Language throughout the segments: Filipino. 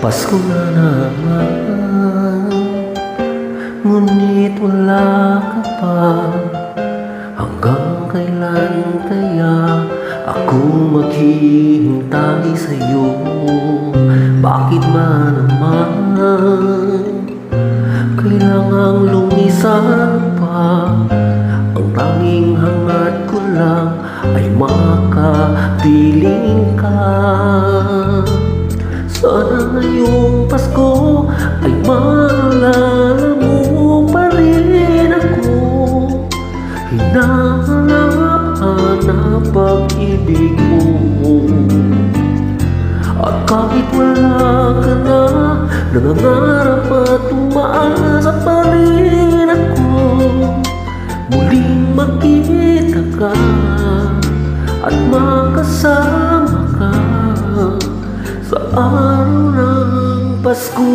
Pasko na naman, ngunit wala ka pa. Hanggang kailan kaya ako maghihintay sa'yo? Bakit ba naman kailangang lumisan pa? Ang tanging hangad ko lang ay makapiling ka. Sana ngayong Pasko ay maalala mo pa rin ako. Hinahanap-hanap pag-ibig mo. At kahit wala ka na, nangangarap at umaasa pa rin ako. Muling makita ka at makasama ka sa araw ng Pasko.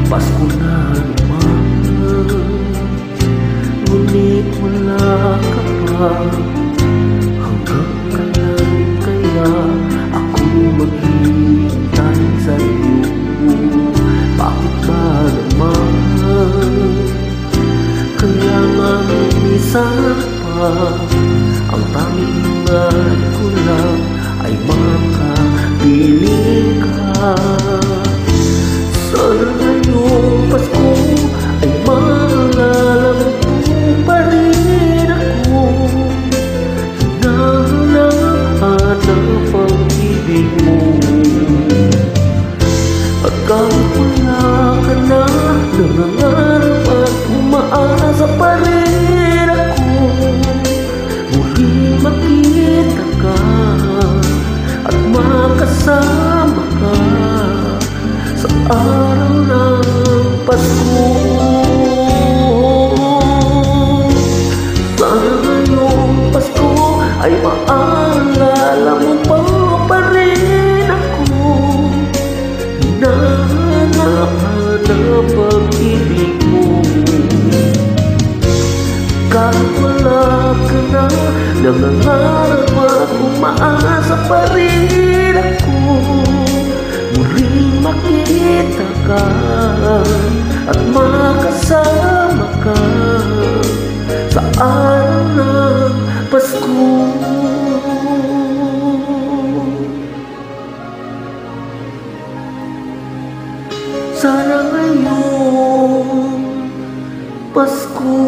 Pasko na naman, ngunit wala ka pa. Hanggang kailan kaya ako maghihintay sa'yo? Bakit ba naman kailangan lumisan pa? Ang tanging hangad ko lang ay makapiling ka. Sana ngayong Pasko ay maalala mo pa rin ako. Hinahanap-hanap ang ibig mo. At kahit wala ka na, nangangarap at umaasa pa rin ako. Muling makita ka at makasama ka sa araw ng Pasko. Sana ngayong Pasko ay maalala mo pa rin ako. Hinahanap-hanap pag-ibig mo. Kahit wala ka na, nangangarap at umaasa pa rin ako. Muling makita ka at makasama ka sa araw ng Pasko. Sana ngayong Pasko